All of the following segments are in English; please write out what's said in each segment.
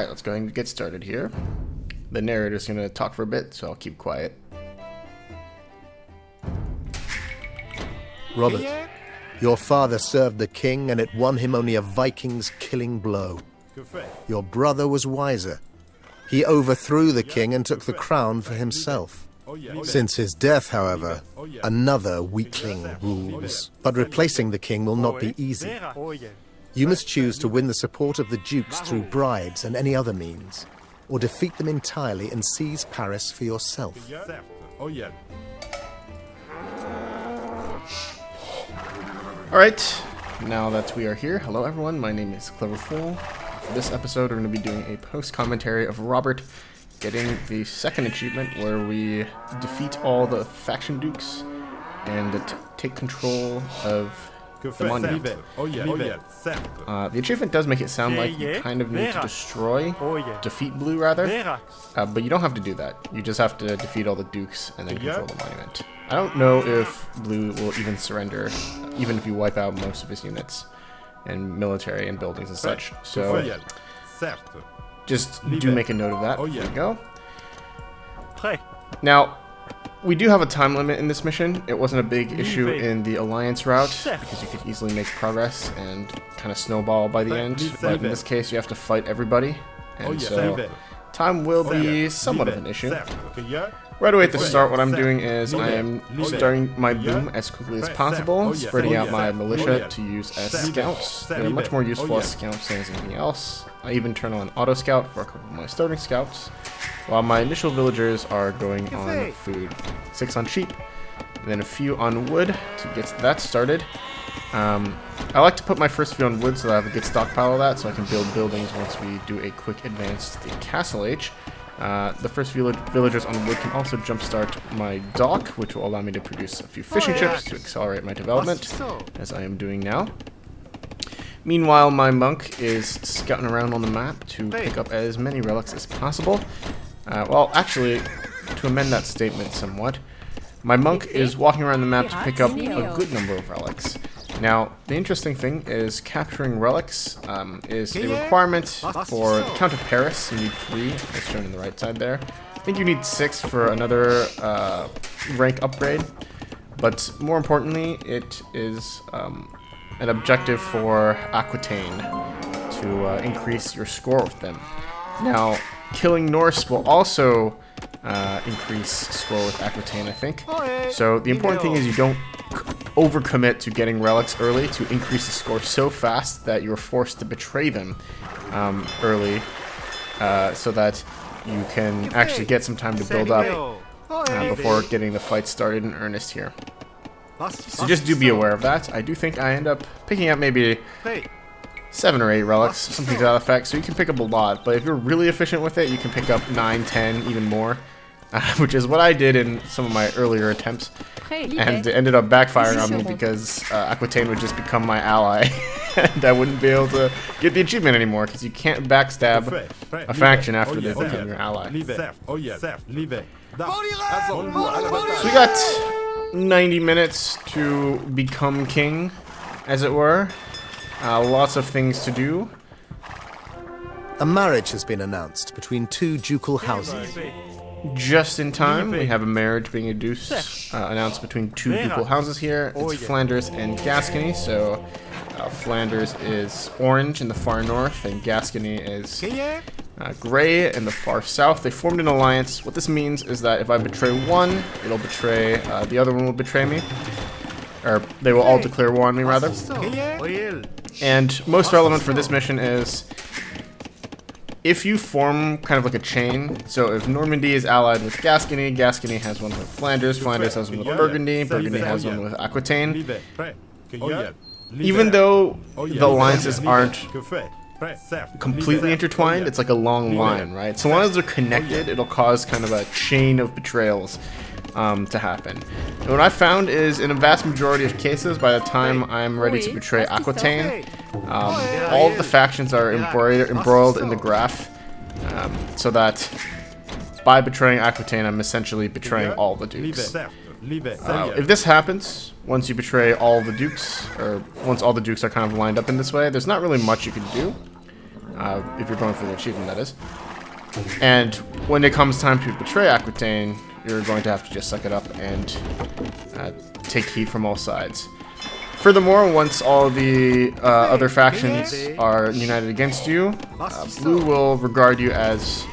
Alright, let's go ahead and get started here. The narrator's going to talk for a bit, so I'll keep quiet. Robert, your father served the king and it won him only a Viking's killing blow. Your brother was wiser. He overthrew the king and took the crown for himself. Since his death, however, another weakling rules. But replacing the king will not be easy. You must choose to win the support of the dukes through bribes and any other means, or defeat them entirely and seize Paris for yourself. Alright, now that we are here, hello everyone, my name is Clever Fool. For this episode, we're going to be doing a post-commentary of Robert getting the second achievement where we defeat all the faction dukes and take control of the monument. The achievement does make it sound like you kind of need to destroy, defeat Blue rather, but you don't have to do that. You just have to defeat all the dukes and then control the monument. I don't know if Blue will even surrender, even if you wipe out most of his units and military and buildings and such. So just do make a note of that. There you go. Now, we do have a time limit in this mission. It wasn't a big issue in the Alliance route, because you could easily make progress and kind of snowball by the end. But in this case, you have to fight everybody, and so time will be somewhat of an issue. Right away at the start, what I'm doing is I am starting my boom as quickly as possible, spreading out my militia to use as scouts. They're much more useful as scouts than as anything else. I even turn on auto scout for a couple of my starting scouts, while my initial villagers are going on food. 6 on sheep, and then a few on wood to get that started. I like to put my first few on wood so that I have a good stockpile of that, so I can build buildings once we do a quick advance to the castle age. The first few villagers on wood can also jumpstart my dock, which will allow me to produce a few fishing ships to accelerate my development, as I am doing now. Meanwhile, my monk is scouting around on the map to pick up as many relics as possible. Well, actually, to amend that statement somewhat, my monk is walking around the map to pick up a good number of relics. Now, the interesting thing is capturing relics is a requirement for the Count of Paris. You need 3, as shown on the right side there. I think you need 6 for another rank upgrade, but more importantly, it is an objective for Aquitaine to increase your score with them. Now, killing Norse will also increase score with Aquitaine, I think. So the important thing is you don't overcommit to getting relics early to increase the score so fast that you're forced to betray them early, so that you can actually get some time to build up before getting the fight started in earnest here. So just do be aware of that. I do think I end up picking up maybe 7 or 8 relics, something to that effect, so you can pick up a lot, but if you're really efficient with it, you can pick up 9, 10, even more, which is what I did in some of my earlier attempts, and it ended up backfiring on me because Aquitaine would just become my ally, and I wouldn't be able to get the achievement anymore, because you can't backstab a faction after they become your ally. So we got 90 minutes to become king, as it were. Lots of things to do. A marriage has been announced between 2 ducal houses. Just in time, we have a marriage being announced between 2 ducal houses here. It's Flanders and Gascony, so Flanders is orange in the far north, and Gascony is gray in the far south. They formed an alliance. What this means is that if I betray one, it'll betray, the other one will betray me. Or they will all declare war on me, rather. And most relevant for this mission is if you form kind of like a chain. So if Normandy is allied with Gascony, Gascony has one with Flanders, Flanders has one with Burgundy, Burgundy has one with Aquitaine. Even though the alliances aren't completely intertwined, it's like a long line, right? So long as they're connected, it'll cause kind of a chain of betrayals to happen. And what I found is, in a vast majority of cases, by the time I'm ready to betray Aquitaine, all of the factions are embroiled in the graph, so that by betraying Aquitaine, I'm essentially betraying all the dukes. If this happens, once you betray all the dukes, or once all the dukes are kind of lined up in this way, there's not really much you can do. if you're going for the achievement, that is. And when it comes time to betray Aquitaine, you're going to have to just suck it up and take heat from all sides. Furthermore, once all the other factions are united against you, Blue will regard you as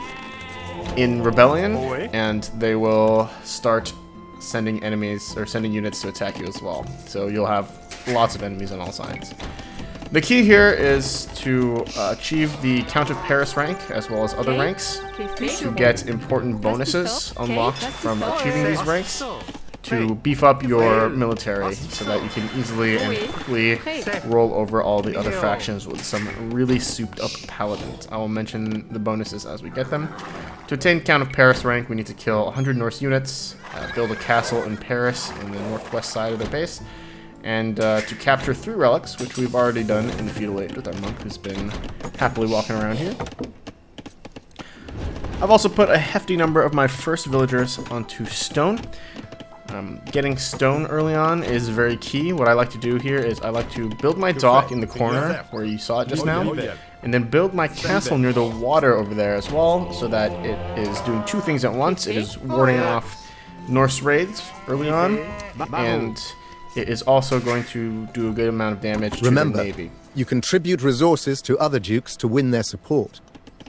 in rebellion, and they will start sending enemies or sending units to attack you as well. So you'll have lots of enemies on all sides. The key here is to achieve the Count of Paris rank as well as other ranks to get important bonuses unlocked from achieving these ranks to beef up your military so that you can easily and quickly roll over all the other factions with some really souped up paladins. I will mention the bonuses as we get them. To attain Count of Paris rank, we need to kill 100 Norse units, build a castle in Paris in the northwest side of their base, and to capture 3 relics, which we've already done in the feudal age with our monk who's been happily walking around here. I've also put a hefty number of my first villagers onto stone. Getting stone early on is very key. What I like to do here is I like to build my dock in the corner where you saw it just now, and then build my castle near the water over there as well, so that it is doing 2 things at once. It is warding off Norse raids early on, and it is also going to do a good amount of damage to the Navy. You contribute resources to other dukes to win their support.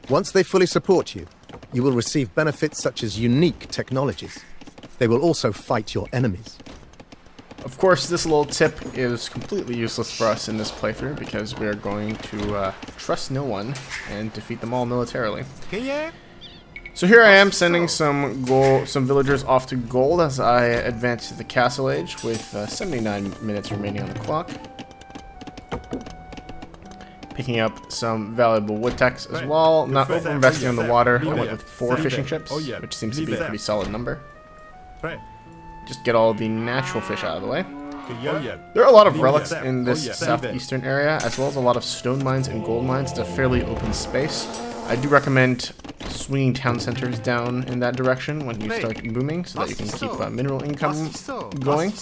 Once they fully support you, you will receive benefits such as unique technologies. They will also fight your enemies. Of course, this little tip is completely useless for us in this playthrough because we are going to trust no one and defeat them all militarily. So here I am sending some villagers off to gold as I advance to the castle age with 79 minutes remaining on the clock. Picking up some valuable wood techs as well. Not over-investing on the water. I went with 4 fishing ships, which seems to be a pretty solid number. Just get all the natural fish out of the way. There are a lot of relics in this southeastern area, as well as a lot of stone mines and gold mines. It's a fairly open space. I do recommend swinging town centers down in that direction when you start booming, so that you can keep mineral income going.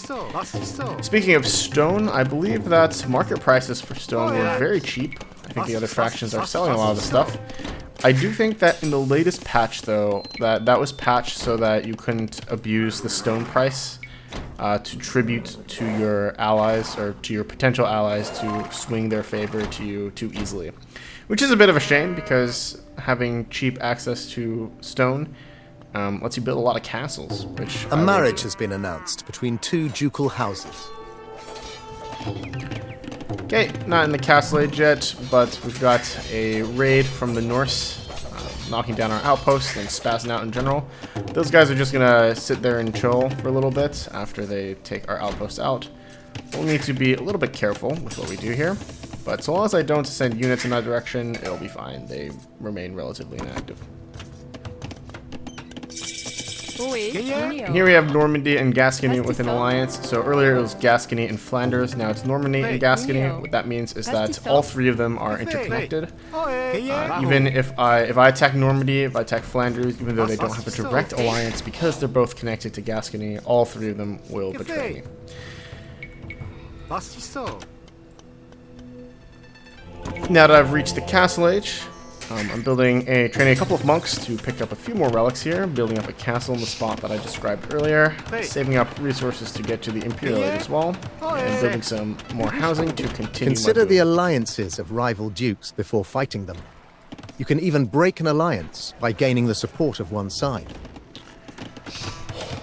Speaking of stone, I believe that market prices for stone were very cheap. I think the other factions are selling a lot of the stuff. I do think that in the latest patch, though, that was patched so that you couldn't abuse the stone price to tribute to your allies, or to your potential allies, to swing their favor to you too easily. Which is a bit of a shame, because having cheap access to stone lets you build a lot of castles, which a marriage has been announced between 2 ducal houses. Okay, not in the castle age yet, but we've got a raid from the Norse knocking down our outposts and spazzing out in general. Those guys are just gonna sit there and chill for a little bit after they take our outposts out. We'll need to be a little bit careful with what we do here, but so long as I don't send units in that direction, it'll be fine. They remain relatively inactive. And here we have Normandy and Gascony with an alliance. So earlier it was Gascony and Flanders, now it's Normandy and Gascony. What that means is that all 3 of them are interconnected. Even if I attack Normandy, if I attack Flanders, even though they don't have a direct alliance, because they're both connected to Gascony, all 3 of them will betray me. Now that I've reached the castle age, I'm training a couple of monks to pick up a few more relics here, building up a castle in the spot that I described earlier, saving up resources to get to the Imperial Age as well, and building some more housing to continue. Consider the alliances of rival dukes before fighting them. You can even break an alliance by gaining the support of one side.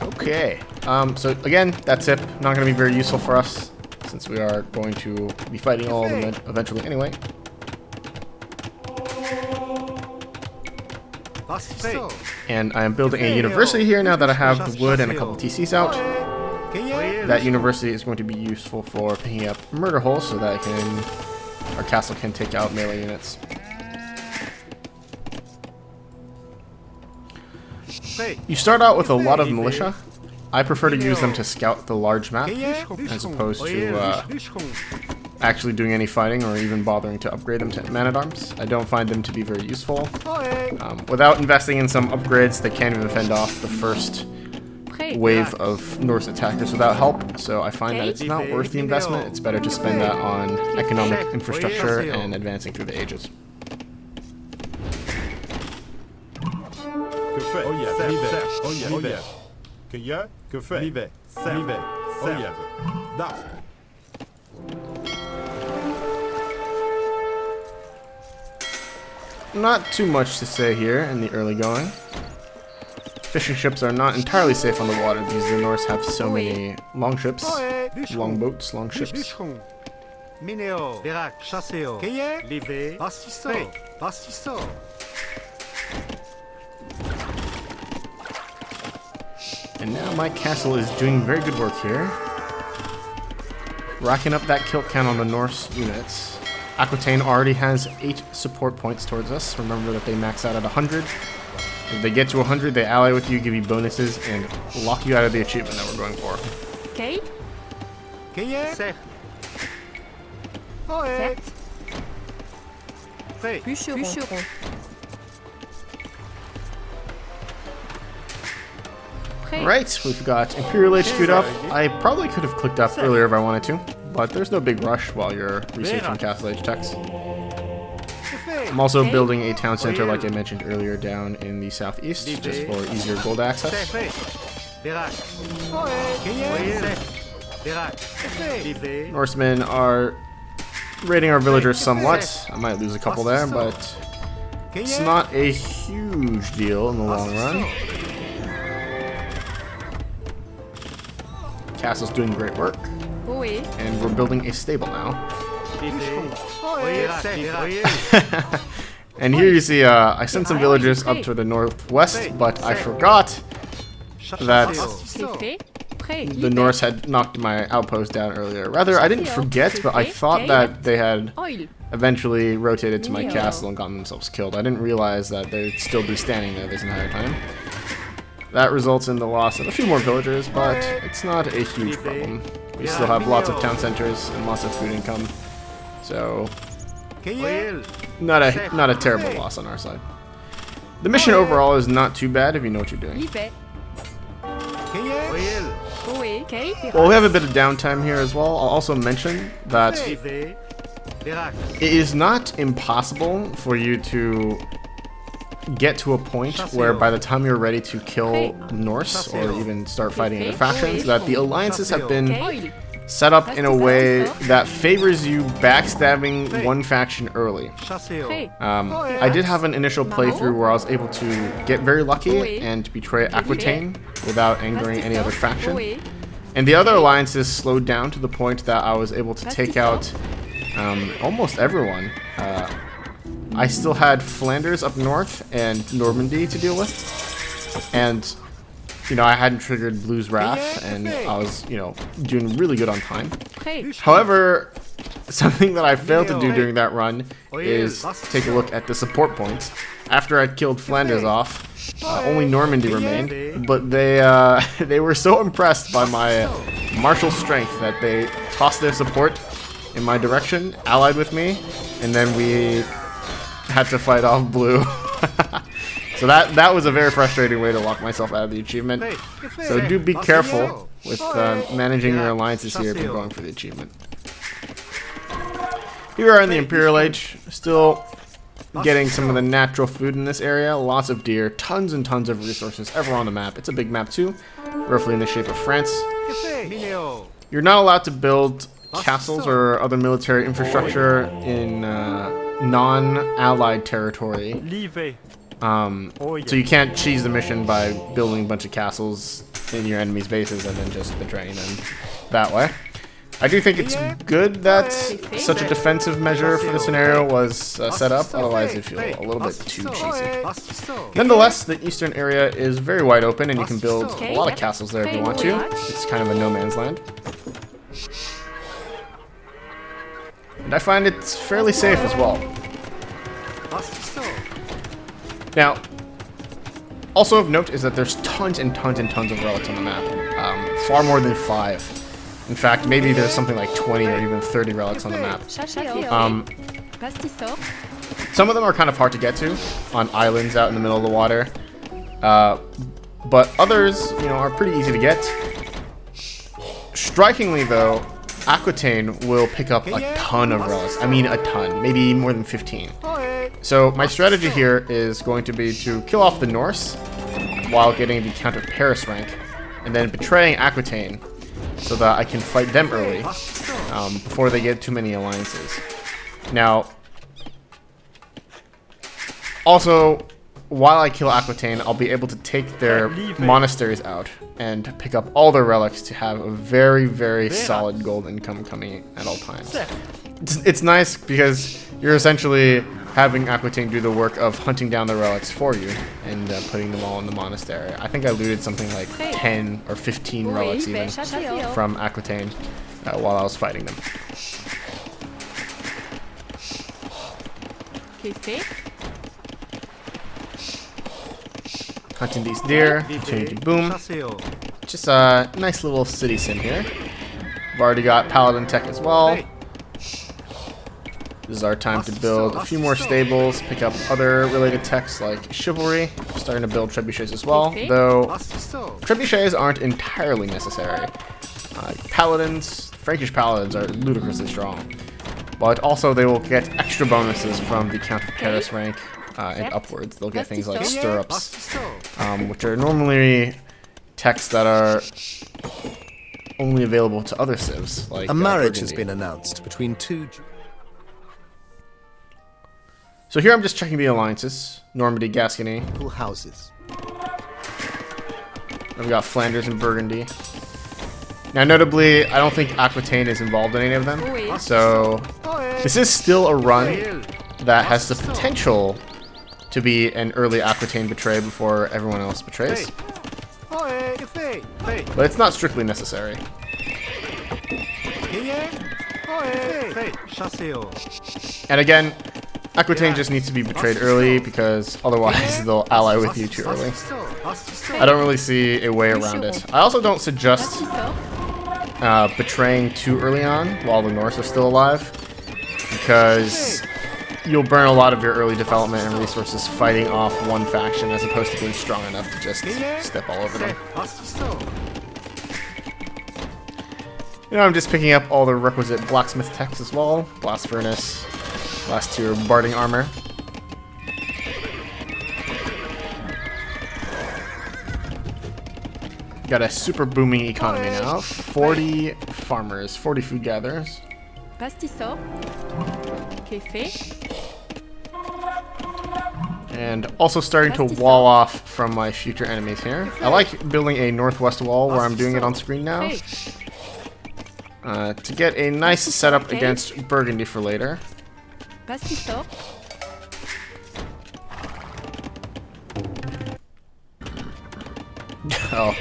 Okay, so again, that tip not going to be very useful for us, since we are going to be fighting all of them eventually anyway. And I am building a university here now that I have the wood and a couple TCs out. That university is going to be useful for picking up murder holes so that our castle can take out melee units. You start out with a lot of militia. I prefer to use them to scout the large map as opposed to actually doing any fighting or even bothering to upgrade them to man-at-arms. I don't find them to be very useful. Without investing in some upgrades, they can't even fend off the first wave of Norse attackers without help, so I find that it's not worth the investment. It's better to spend that on economic infrastructure and advancing through the ages. fait? Oh yes. L'hiver. Oh yes. L'hiver. Cueilleur. Que fait? L'hiver. L'hiver. Oh yes. Da. Not too much to say here in the early going. Fishing ships are not entirely safe on the water because the Norse have so many long ships, long boats, long ships. Minéo, Vérac, Chasséo, Cueilleur, Livé, Pastisso, Pastisso. And now my castle is doing very good work here. Racking up that kill count on the Norse units. Aquitaine already has 8 support points towards us. Remember that they max out at 100. If they get to 100, they ally with you, give you bonuses, and lock you out of the achievement that we're going for. Okay. Cueilleur, Certes. Oh, Certes. Fait. Bûcheron. Right, we've got Imperial Age queued up. I probably could have clicked up earlier if I wanted to, but there's no big rush while you're researching Castle Age techs. I'm also building a town center, like I mentioned earlier, down in the southeast, just for easier gold access. Norsemen are raiding our villagers somewhat. I might lose a couple there, but it's not a huge deal in the long run. Castle's doing great work, and we're building a stable now. And here you see I sent some villagers up to the northwest, but I forgot that the Norse had knocked my outpost down earlier. Rather, I didn't forget, but I thought that they had eventually rotated to my castle and gotten themselves killed. I didn't realize that they'd still be standing there this entire time. That results in the loss of a few more villagers, but it's not a huge problem. We still have lots of town centers and lots of food income, so not a terrible loss on our side. The mission overall is not too bad if you know what you're doing. Well, we have a bit of downtime here as well. I'll also mention that it is not impossible for you to get to a point where by the time you're ready to kill Norse or even start fighting other factions, that the alliances have been set up in a way that favors you backstabbing one faction early. I did have an initial playthrough where I was able to get very lucky and betray Aquitaine without angering any other faction. And the other alliances slowed down to the point that I was able to take out almost everyone. I still had Flanders up north and Normandy to deal with, and you know, I hadn't triggered Blue's Wrath, and I was, you know, doing really good on time. However, something that I failed to do during that run is take a look at the support points. After I killed Flanders off, only Normandy remained, but they were so impressed by my martial strength that they tossed their support in my direction, allied with me, and then we had to fight off Blue. So that was a very frustrating way to lock myself out of the achievement. So do be careful with managing your alliances here if you're going for the achievement. Here we are in the Imperial Age, still getting some of the natural food in this area. Lots of deer, tons and tons of resources everywhere on the map. It's a big map too, roughly in the shape of France. You're not allowed to build castles or other military infrastructure in non-allied territory. So you can't cheese the mission by building a bunch of castles in your enemy's bases and then just betraying them that way. I do think it's good that such a defensive measure for the scenario was set up, otherwise it'd feel a little bit too cheesy. Nonetheless, the eastern area is very wide open and you can build a lot of castles there if you want to. It's kind of a no man's land. And I find it's fairly safe as well. Now, also of note is that there's tons and tons and tons of relics on the map. Far more than 5. In fact, maybe there's something like 20 or even 30 relics on the map. Some of them are kind of hard to get to on islands out in the middle of the water. But others, you know, are pretty easy to get. Strikingly though, Aquitaine will pick up a ton of relics. I mean a ton, maybe more than 15. So my strategy here is going to be to kill off the Norse while getting the Count of Paris rank, and then betraying Aquitaine so that I can fight them early before they get too many alliances. Now, also, while I kill Aquitaine, I'll be able to take their monasteries out and pick up all their relics to have a very, very solid gold income coming at all times. It's nice because you're essentially having Aquitaine do the work of hunting down the relics for you and putting them all in the monastery. I think I looted something like 10 or 15 relics even from Aquitaine while I was fighting them. Hunting these deer, continue to boom. Just a nice little city sim here. I've already got paladin tech as well. This is our time to build a few more stables, pick up other related techs like chivalry. I'm starting to build trebuchets as well, though trebuchets aren't entirely necessary. Paladins, Frankish paladins are ludicrously strong, but also they will get extra bonuses from the Count of Paris rank and upwards. They'll get things like stirrups, which are normally techs that are only available to other civs. Like a marriage has been announced between two... So here I'm just checking the alliances. Normandy, Gascony. houses. We've got Flanders and Burgundy. Now notably, I don't think Aquitaine is involved in any of them. So this is still a run that has the potential to be an early Aquitaine betray before everyone else betrays. But it's not strictly necessary. And again, Aquitaine just needs to be betrayed early because otherwise they'll ally with you too early. I don't really see a way around it. I also don't suggest betraying too early on while the Norse are still alive, because you'll burn a lot of your early development and resources fighting off one faction as opposed to being strong enough to just step all over them. You know, I'm just picking up all the requisite blacksmith techs as well. Blast furnace, last tier barding armor. Got a super booming economy now. 40 farmers, 40 food gatherers. And also starting to wall off from my future enemies here. I like building a northwest wall where I'm doing it on screen now. To get a nice setup against Burgundy for later. Oh,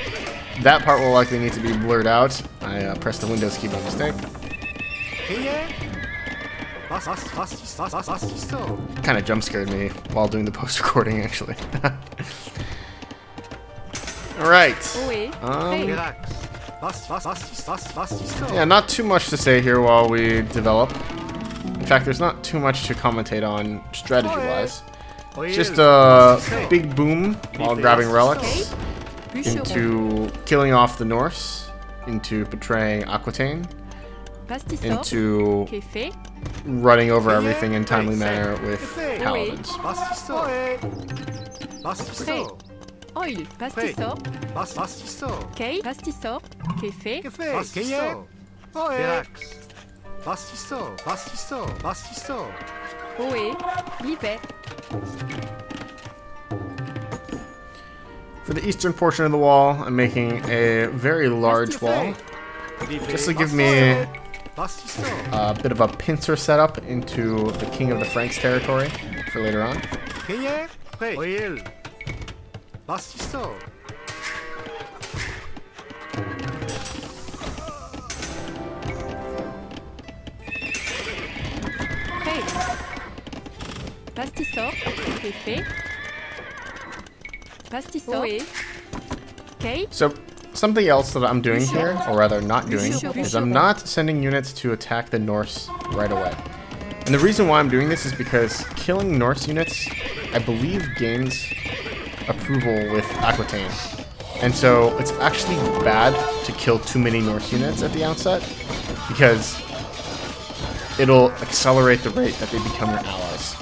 that part will likely need to be blurred out. I pressed the Windows key by mistake. Kind of jump scared me while doing the post recording, actually. Alright. Yeah, not too much to say here while we develop. In fact, there's not too much to commentate on strategy-wise. Just a big boom while grabbing relics, into killing off the Norse, into betraying Aquitaine, into running over everything in timely manner with paladins. Oil, pastisseau, cake, pastisseau, café, pastisseau, Oé, livet. For the eastern portion of the wall, I'm making a very large wall, just to give me a bit of a pincer setup into the King of the Franks territory for later on. Pastisseau. Pastisseau, café. Pastisseau. Okay. So, something else that I'm doing here, or rather not doing, is I'm not sending units to attack the Norse right away. And the reason why I'm doing this is because killing Norse units, I believe, gains approval with Aquitaine. And so it's actually bad to kill too many Norse units at the outset, because it'll accelerate the rate that they become your allies.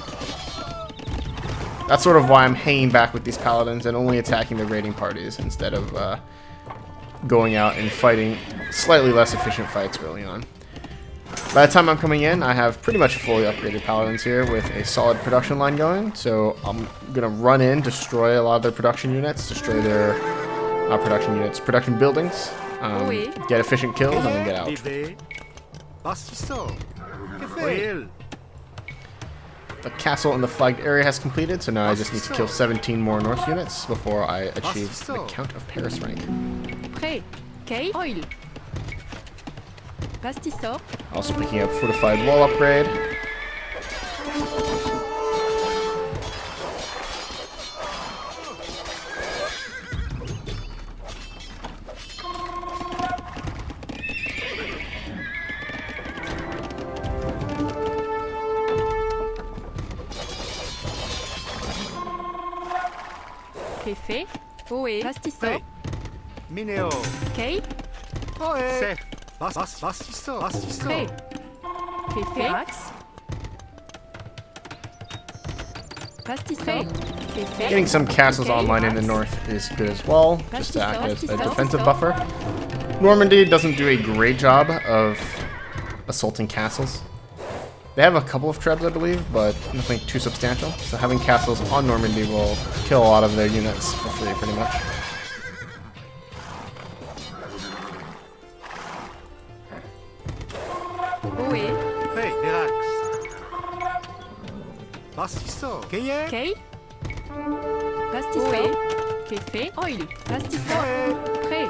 That's sort of why I'm hanging back with these paladins and only attacking the raiding parties instead of going out and fighting slightly less efficient fights early on. By the time I'm coming in, I have pretty much fully upgraded paladins here with a solid production line going. So I'm going to run in, destroy a lot of their production units, destroy their, not production units, production buildings, get efficient kills, and then get out. The castle in the flagged area has completed, so now I just need to kill 17 more Norse units before I achieve the Count of Paris rank. Also picking up fortified wall upgrade. Fait. Ohé. Pastisson. Mineo. Kay. Ohé. Pastisson. Fait. Fait. Pastisson. Getting some castles online in the north is good as well, just to act as a defensive buffer. Normandy doesn't do a great job of assaulting castles. They have a couple of trebs, I believe, but nothing too substantial. So having castles on Normandy will kill a lot of their units for free, pretty much. Ohé. Hey, Verax. Pastisson. Kay. Pastisson. Fait. Oil. Pastisson. Prêt.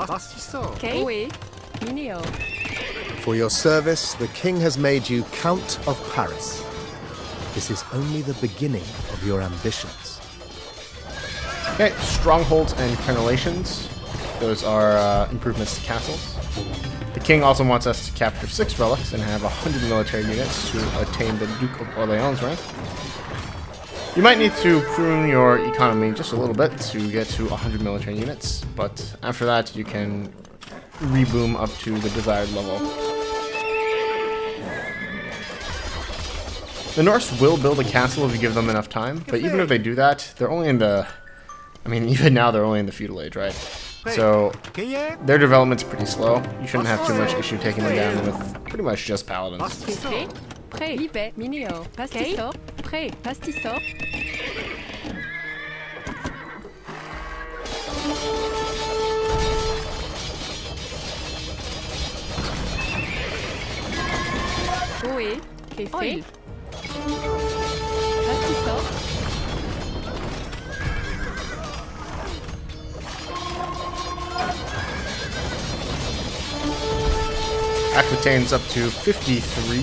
Pastisson. Kay. Ohé. Mineo. For your service, the king has made you Count of Paris. This is only the beginning of your ambitions. Okay, strongholds and crenellations. Those are improvements to castles. The king also wants us to capture 6 relics and have 100 military units to attain the Duke of Orleans rank. You might need to prune your economy just a little bit to get to 100 military units, but after that you can reboom up to the desired level. The Norse will build a castle if you give them enough time, but even if they do that, they're only in the... I mean, even now they're only in the feudal age, right? So, their development's pretty slow. You shouldn't have too much issue taking them down with pretty much just paladins. Fait. Prêt. Libé. Mineo. Pastisson. Prêt. Pastisson. Ohé. Fait. Pastisson. Aquitaine's up to 53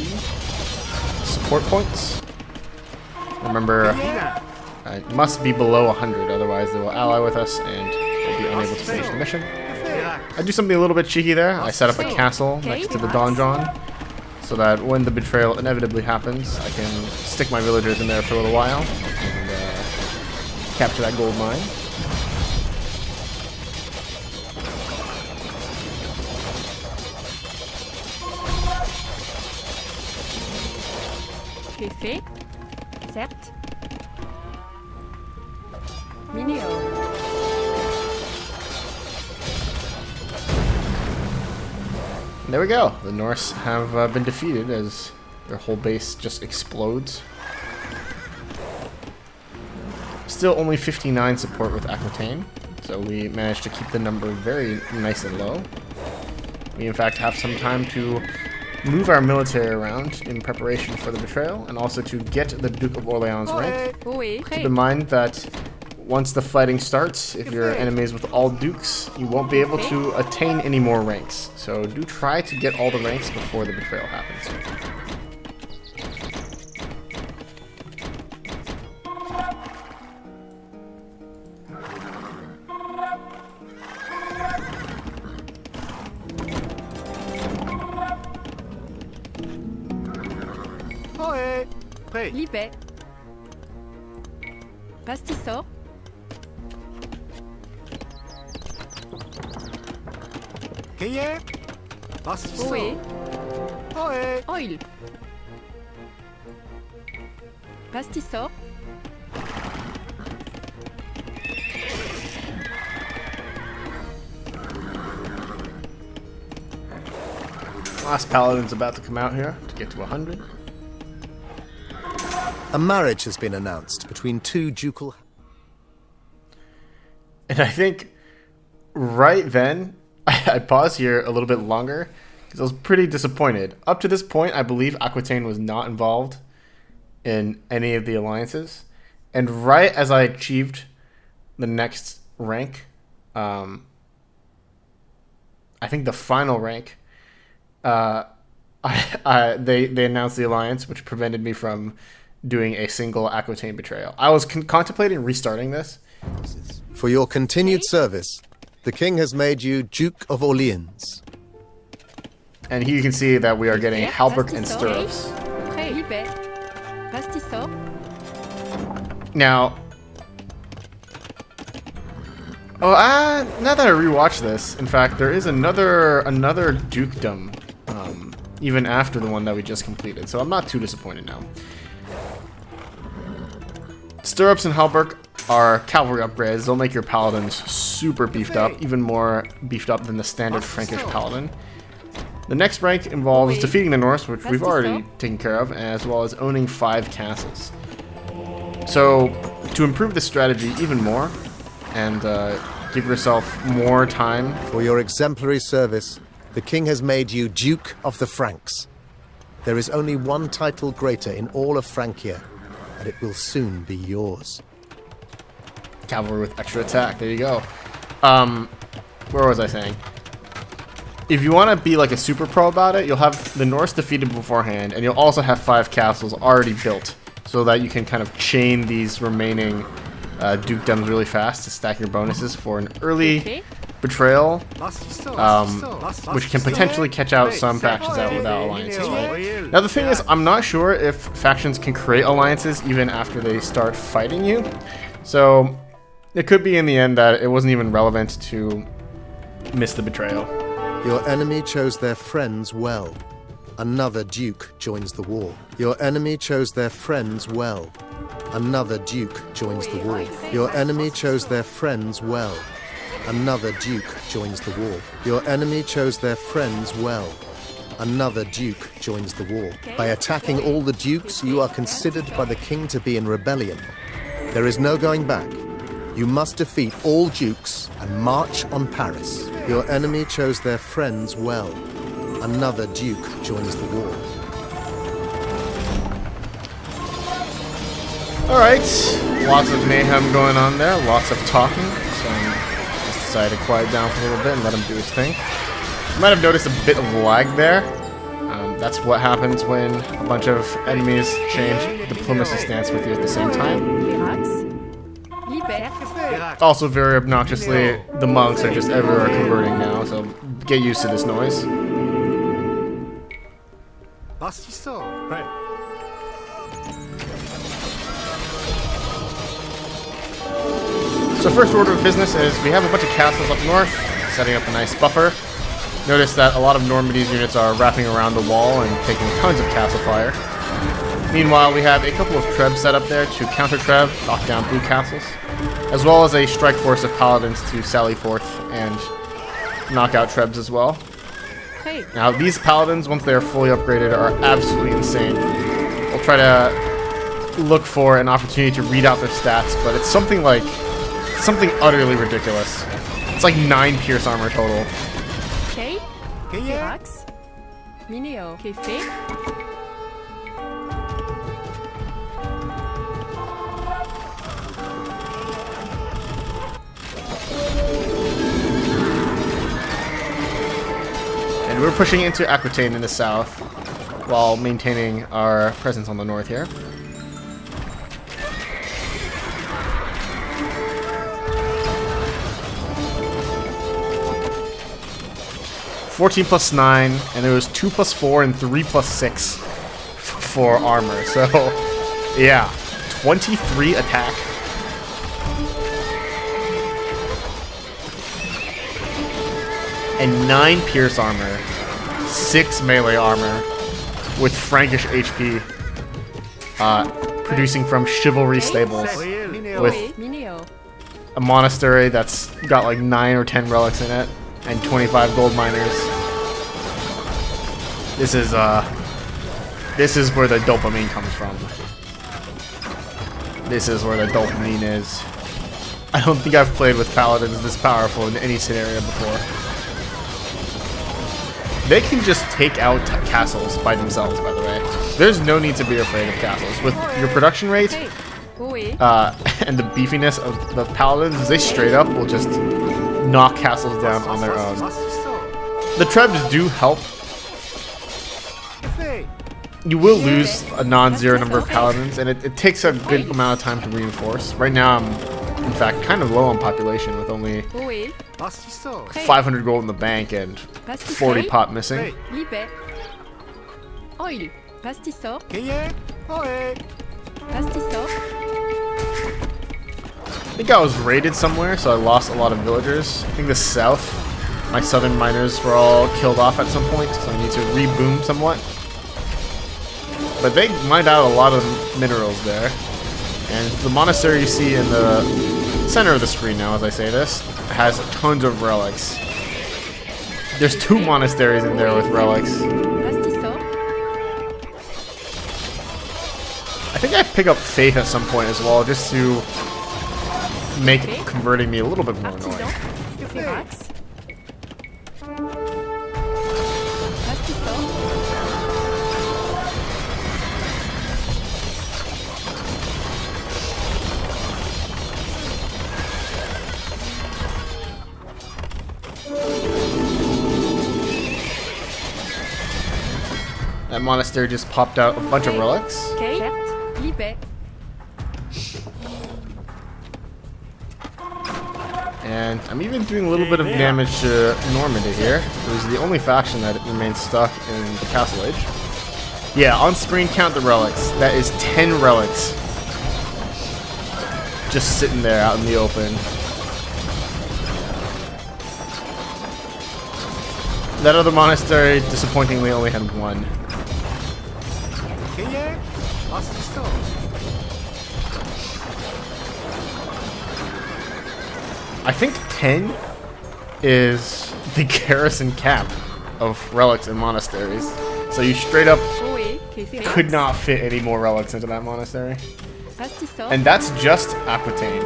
support points. Remember, it must be below 100, otherwise they will ally with us and we'll be unable to finish the mission. I do something a little bit cheeky there. I set up a castle next to the donjon, so that when the betrayal inevitably happens, I can stick my villagers in there for a little while and capture that gold mine. Fait. Certes. Mineo. There we go. The Norse have been defeated as their whole base just explodes. Still only 59 support with Aquitaine, so we managed to keep the number very nice and low. We in fact have some time to move our military around in preparation for the betrayal, and also to get the Duke of Orleans rank. Keep in mind that once the fighting starts, if you're enemies with all dukes, you won't be able to attain any more ranks. So do try to get all the ranks before the betrayal happens. Libé. Pastisson. Ohé. Oil. Pastisson. Last paladin's about to come out here to get to 100. A marriage has been announced between two ducal... And I think right then, I paused here a little bit longer because I was pretty disappointed. Up to this point, I believe Aquitaine was not involved in any of the alliances. And right as I achieved the next rank, I think the final rank, they announced the alliance, which prevented me from doing a single Aquitaine betrayal. I was contemplating restarting this. For your continued service, the king has made you Duke of Orleans. And here you can see that we are getting halberd and stirrups. Now, now that I rewatched this, in fact, there is another dukedom, even after the one that we just completed. So I'm not too disappointed now. Stirrups and halberd are cavalry upgrades. They'll make your paladins super beefed up, even more beefed up than the standard Frankish paladin. The next rank involves defeating the Norse, which we've already taken care of, as well as owning 5 castles. So, to improve this strategy even more, and give yourself more time... For your exemplary service, the king has made you Duke of the Franks. There is only one title greater in all of Francia, and it will soon be yours. Cavalry with extra attack. There you go. Where was I saying? If you want to be like a super pro about it, you'll have the Norse defeated beforehand, and you'll also have 5 castles already built, so that you can kind of chain these remaining dukedoms really fast to stack your bonuses for an early betrayal, which can potentially catch out some factions out without alliances, right? Now the thing is, I'm not sure if factions can create alliances even after they start fighting you, so it could be in the end that it wasn't even relevant to miss the betrayal. Your enemy chose their friends well. Another duke joins the war. Your enemy chose their friends well. Another duke joins the war. Your enemy chose their friends well. Another duke joins the war. Your enemy chose their friends well. Another duke joins the war. By attacking all the dukes, you are considered by the king to be in rebellion. There is no going back. You must defeat all dukes and march on Paris. Your enemy chose their friends well. Another duke joins the war. Alright, lots of mayhem going on there, lots of talking, so I just decided to quiet down for a little bit and let him do his thing. You might have noticed a bit of lag there. That's what happens when a bunch of enemies change diplomacy stance with you at the same time. Also, very obnoxiously, the monks are just everywhere converting now, so get used to this noise. So first order of business is we have a bunch of castles up north, setting up a nice buffer. Notice that a lot of Normandy's units are wrapping around the wall and taking tons of castle fire. Meanwhile, we have a couple of trebs set up there to counter treb, knock down blue castles, as well as a strike force of paladins to sally forth and knock out trebs as well. Now, these paladins, once they are fully upgraded, are absolutely insane. We'll try to look for an opportunity to read out their stats, but it's something utterly ridiculous. It's like 9 pierce armor total. And we're pushing into Aquitaine in the south while maintaining our presence on the north here. (14 plus 9), and there was 2 plus 4 and 3 plus 6 for armor. So, yeah, 23 attack. And 9 pierce armor, 6 melee armor, with Frankish HP, producing from chivalry stables, with a monastery that's got like 9 or 10 relics in it, and 25 gold miners. This is where the dopamine comes from. This is where the dopamine is. I don't think I've played with paladins this powerful in any scenario before. They can just take out castles by themselves, by the way. There's no need to be afraid of castles. With your production rate and the beefiness of the paladins, they straight up will just knock castles down on their own. The trebs do help. You will lose a non-zero number of paladins, and it takes a good amount of time to reinforce. Right now, I'm, in fact, kind of low on population with only 500 gold in the bank and 40 pop missing. Oil. Pastisor. I think I was raided somewhere, so I lost a lot of villagers. I think the south, my southern miners were all killed off at some point, so I need to reboom somewhat. But they mined out a lot of minerals there. And the monastery you see in the center of the screen now, as I say this, has tons of relics. There's 2 monasteries in there with relics. I think I pick up faith at some point as well, just to make converting me a little bit more annoying. That monastery just popped out a bunch of relics. And I'm even doing a little bit of damage to Normandy here, who's the only faction that remains stuck in the Castle Age. Yeah, on screen count the relics. That is 10 relics. Just sitting there out in the open. That other monastery, disappointingly, only had 1. I think 10 is the garrison cap of relics and monasteries. So you straight up could not fit any more relics into that monastery. And that's just Aquitaine.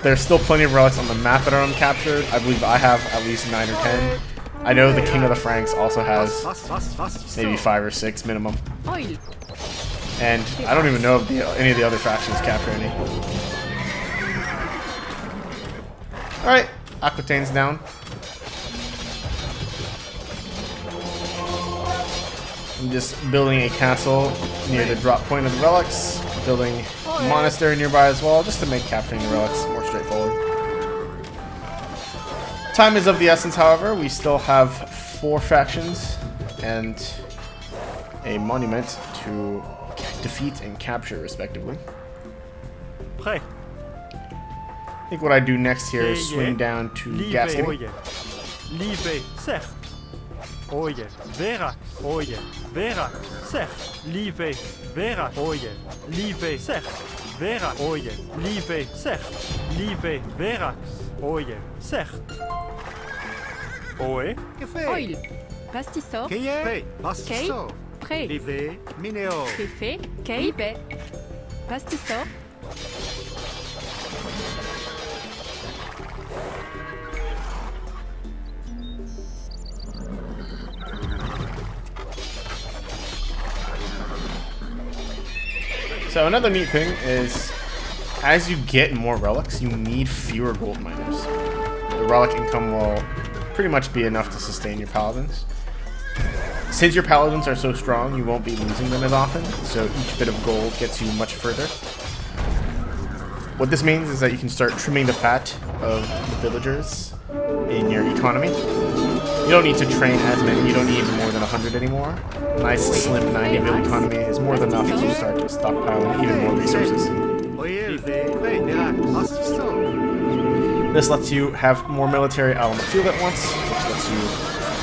There's still plenty of relics on the map that are uncaptured. I believe I have at least 9 or 10. I know the King of the Franks also has maybe 5 or 6 minimum. And I don't even know if any of the other factions capture any. Alright, Aquitaine's down. I'm just building a castle near the drop point of the relics, building a monastery nearby as well, just to make capturing the relics more straightforward. Time is of the essence, however. We still have 4 factions and a monument to defeat and capture, respectively. I think what I do next here is swing down to Gascony. Oye, Vera, oye, Vera, Sech, Live, Vera, oye, Live, Sech, Vera, oye, Live, Sech, Live, Vera, oye, Sech. Oe, Oil. Pastisor. Pastisor. Pré. Live. Mineo. Café. Caibe. Pastisor. So another neat thing is, as you get more relics, you need fewer gold miners. The relic income will pretty much be enough to sustain your paladins. Since your paladins are so strong, you won't be losing them as often, so each bit of gold gets you much further. What this means is that you can start trimming the fat of the villagers in your economy. You don't need to train as many, you don't need more than 100 anymore. A nice slim 90 bill economy is more than enough to start stockpiling even more resources. This lets you have more military out on the field at once, which lets you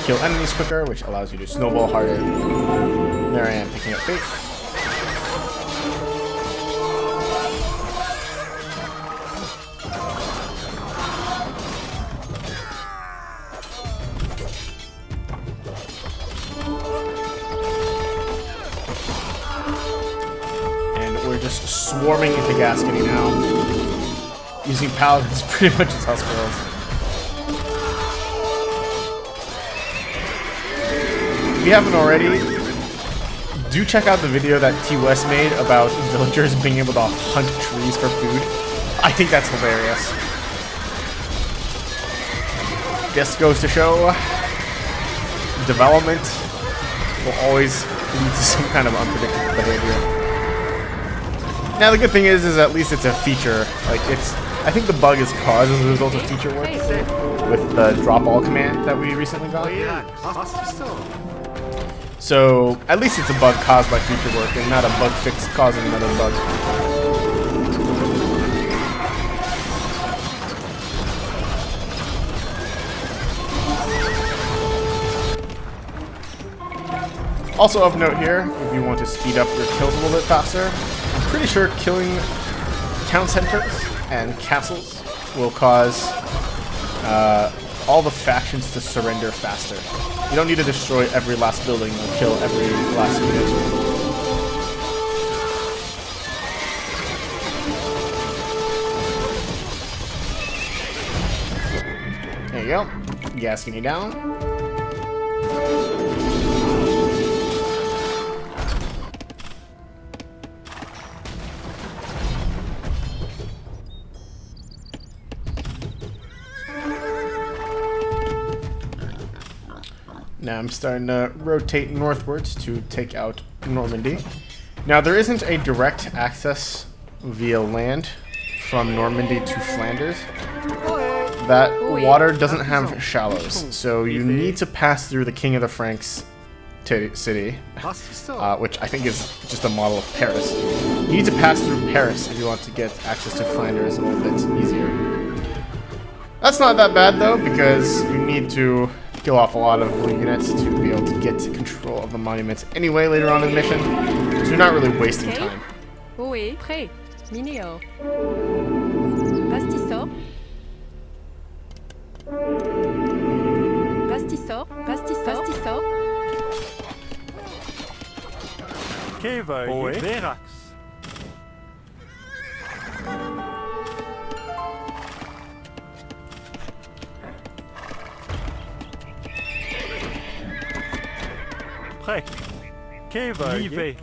kill enemies quicker, which allows you to snowball harder. There I am picking up faith. just swarming into Gascony now. Using paladins pretty much as house girls. If you haven't already, do check out the video that T West made about villagers being able to hunt trees for food. I think that's hilarious. Just goes to show development will always lead to some kind of unpredictable behavior. Now the good thing is at least it's a feature. Like I think the bug is caused as a result of feature work with the drop all command that we recently got. So at least it's a bug caused by feature work and not a bug fix causing another bug. Also of note here, if you want to speed up your kills a little bit faster, I'm pretty sure killing town centers and castles will cause all the factions to surrender faster. You don't need to destroy every last building or kill every last unit. There you go. Gascony down. Now I'm starting to rotate northwards to take out Normandy. Now there isn't a direct access via land from Normandy to Flanders. That water doesn't have shallows, so you need to pass through the King of the Franks city, which I think is just a model of Paris. You need to pass through Paris if you want to get access to Flanders a little bit easier. That's not that bad though, because you need to kill off a lot of blue units to be able to get control of the monuments anyway later on in the mission, so you're not really wasting time. Oui, prêt. Minéo. Pastisor. Pastisor. Pastisor. Kevo, oui. Verax. Prêt. Kevo, Livé.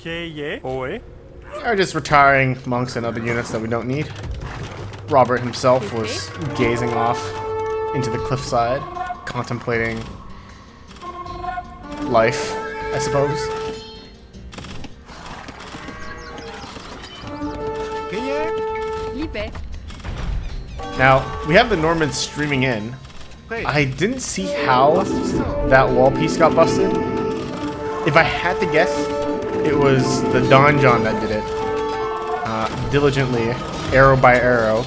Keye, oui. Are just retiring monks and other units that we don't need. Robert himself was gazing off into the cliffside, contemplating life, I suppose. Now, we have the Normans streaming in. I didn't see how that wall piece got busted. If I had to guess, it was the Donjon that did it. Diligently, arrow by arrow.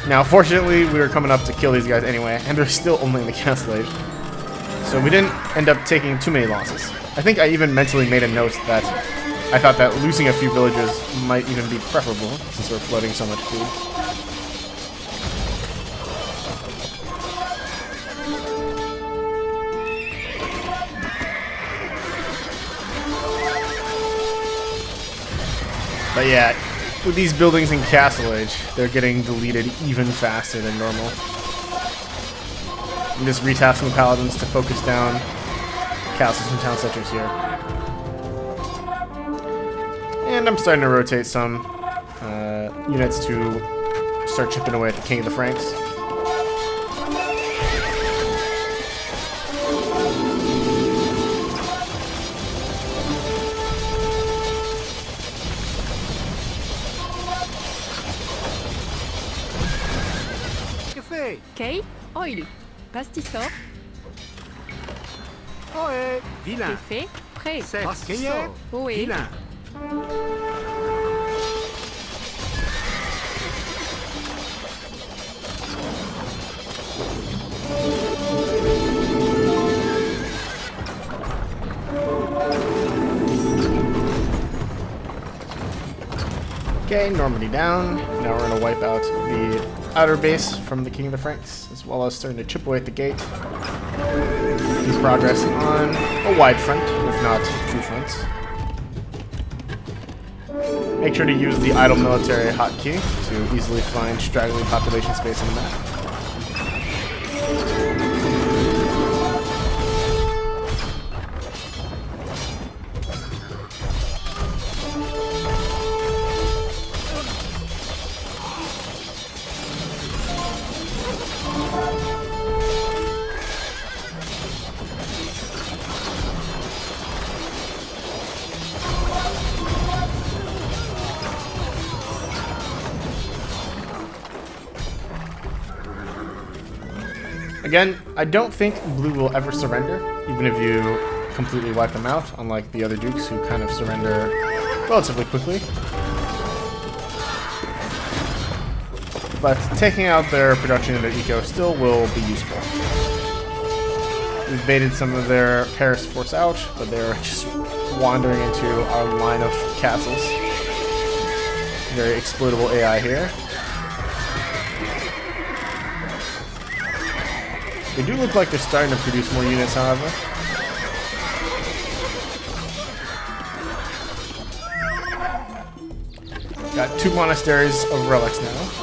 Now, fortunately, we were coming up to kill these guys anyway, and they're still only in the castle age. So we didn't end up taking too many losses. I think I even mentally made a note that I thought that losing a few villagers might even be preferable, since we're flooding so much food. But yeah, with these buildings in Castle Age, they're getting deleted even faster than normal. I'm just retasking the paladins to focus down castles and town centers here. And I'm starting to rotate some units to start chipping away at the King of the Franks. Kay, oil. Pastisor. Ohé, vilain. Café, prêt. Pastisor. Oui. Vilain. Okay, Normandy down. Now we're going to wipe out the outer base from the King of the Franks, as well as starting to chip away at the gate. He's progressing on a wide front, if not two fronts. Make sure to use the idle military hotkey to easily find straggling population space on the map. Again, I don't think blue will ever surrender, even if you completely wipe them out, unlike the other dukes who kind of surrender relatively quickly. But taking out their production and their eco still will be useful. We've baited some of their Paris force out, but they're just wandering into our line of castles. Very exploitable AI here. They do look like they're starting to produce more units, however. Got 2 monasteries of relics now.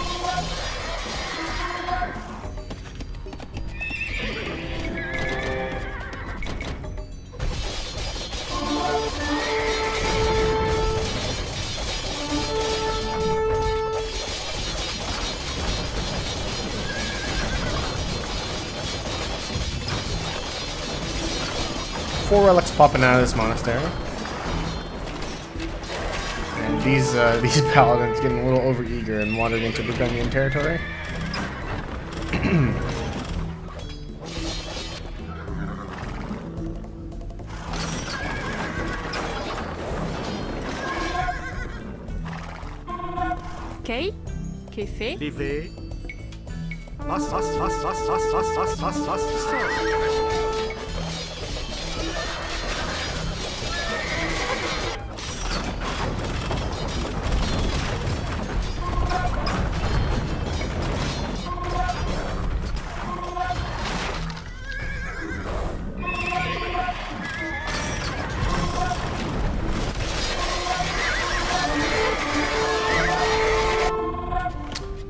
Four relics popping out of this monastery, and these paladins getting a little overeager and wandering into Burgundian territory. Ok. Que fait? Livet.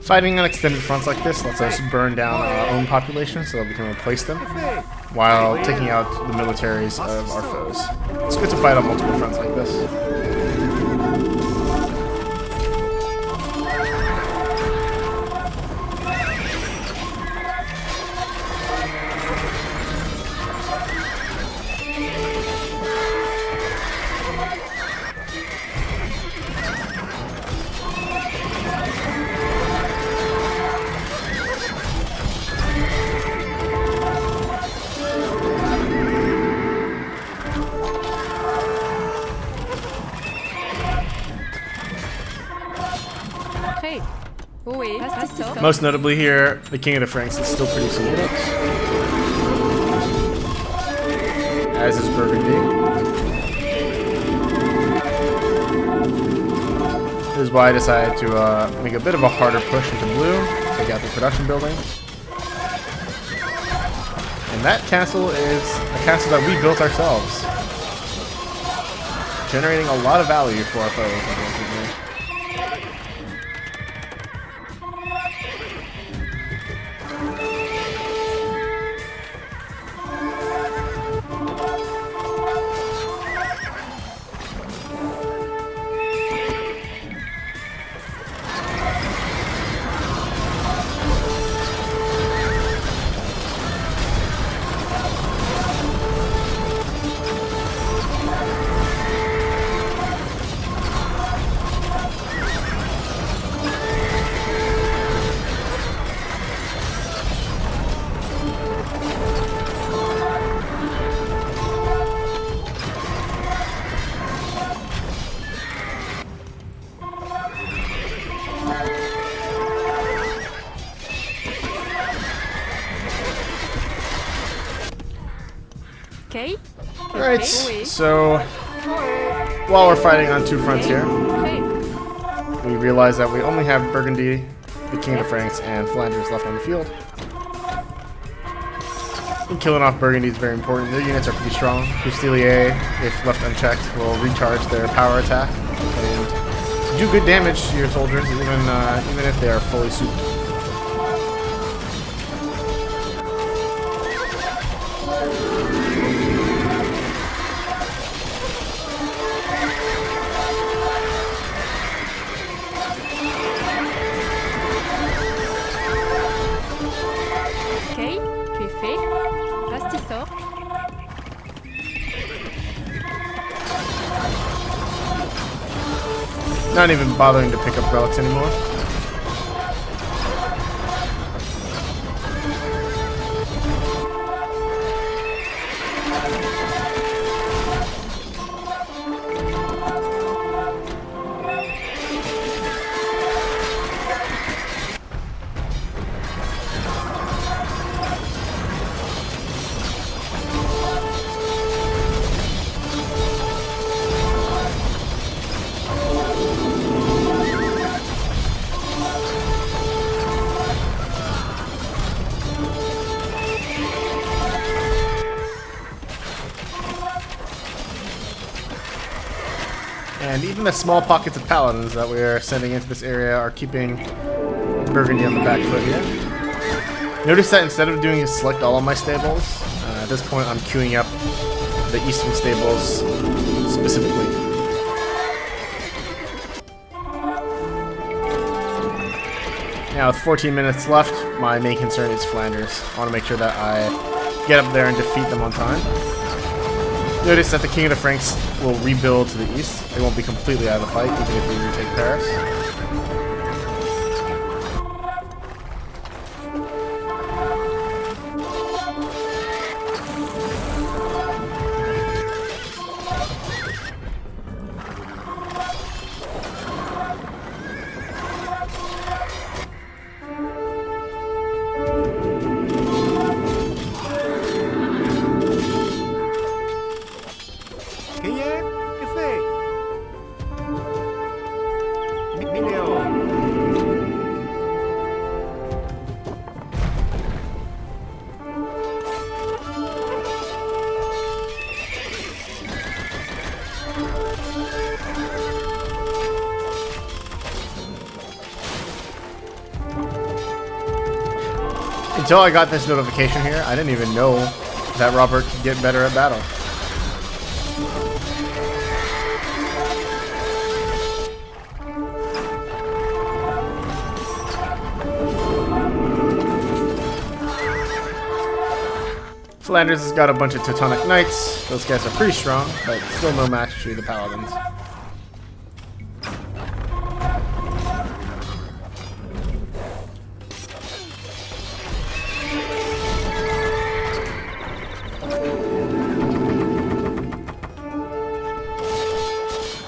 Fighting on extended fronts like this lets us burn down our own population so that we can replace them, while taking out the militaries of our foes. It's good to fight on multiple fronts like this. Most notably here, the King of the Franks is still producing units, as is Burgundy. This is why I decided to make a bit of a harder push into blue, take out the production buildings. And that castle is a castle that we built ourselves, generating a lot of value for our foes, unfortunately. Okay. Alright, so while we're fighting on 2 fronts here, we realize that we only have Burgundy, the King of the Franks, and Flanders left on the field. And killing off Burgundy is very important. Their units are pretty strong. Fusilier, if left unchecked, will recharge their power attack and do good damage to your soldiers, even if they are fully souped. Ok, tu es fait. Pastisor. Not even bothering to pick up relics anymore. And even the small pockets of paladins that we're sending into this area are keeping Burgundy on the back foot here. Notice that instead of doing is select all of my stables, at this point I'm queuing up the eastern stables specifically. Now with 14 minutes left, my main concern is Flanders. I want to make sure that I get up there and defeat them on time. Notice that the King of the Franks will rebuild to the east. They won't be completely out of the fight, even if we retake Paris. Until I got this notification here, I didn't even know that Robert could get better at battle. Flanders has got a bunch of Teutonic Knights. Those guys are pretty strong, but still no match to the Paladins.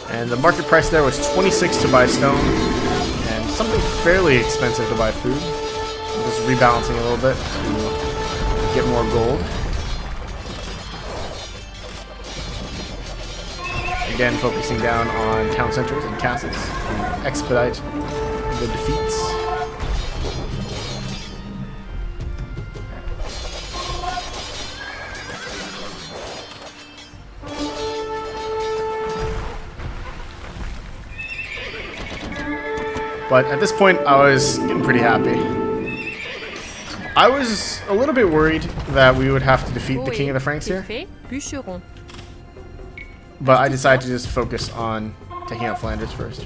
And the market price there was 26 to buy stone, and something fairly expensive to buy food. I'm just rebalancing a little bit to get more gold. Again, focusing down on town centers and castles to expedite the defeats. But at this point, I was getting pretty happy. I was a little bit worried that we would have to defeat the King of the Franks here. But I decided to just focus on taking out Flanders first.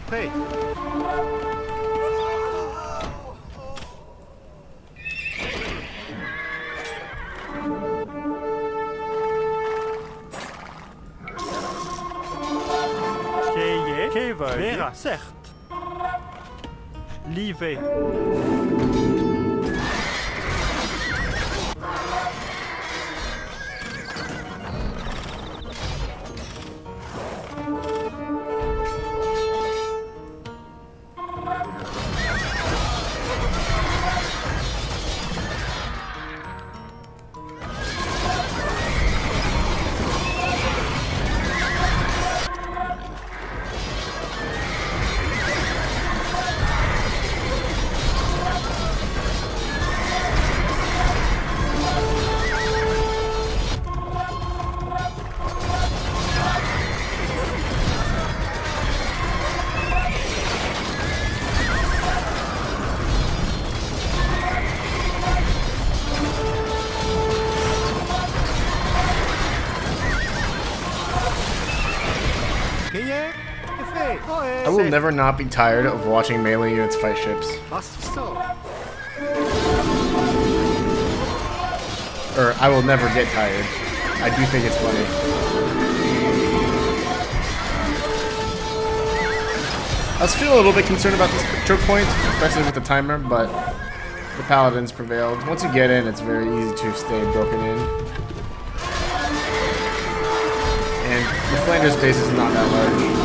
Hey. Vera, certes. Livet. I will never not be tired of watching melee units fight ships. Pastiso. Or I will never get tired. I do think it's funny. I was feeling a little bit concerned about this choke point, especially with the timer, but the paladins prevailed. Once you get in, it's very easy to stay broken in. And the Flanders base is not that large.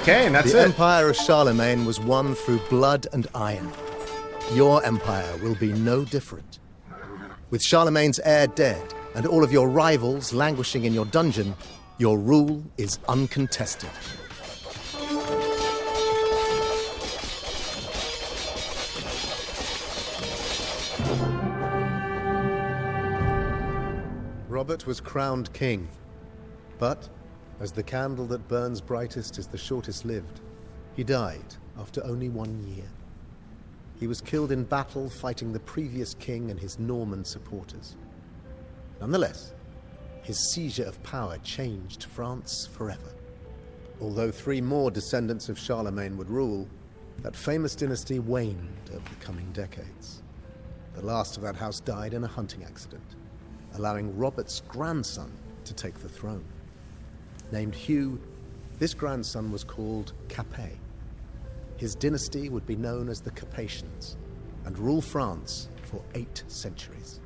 Okay, and that's it. The empire of Charlemagne was won through blood and iron. Your empire will be no different. With Charlemagne's heir dead and all of your rivals languishing in your dungeon, your rule is uncontested. Robert was crowned king, but as the candle that burns brightest is the shortest lived, he died after only 1 year. He was killed in battle fighting the previous king and his Norman supporters. Nonetheless, his seizure of power changed France forever. Although 3 more descendants of Charlemagne would rule, that famous dynasty waned over the coming decades. The last of that house died in a hunting accident, allowing Robert's grandson to take the throne. Named Hugh, this grandson was called Capet. His dynasty would be known as the Capetians and rule France for 8 centuries.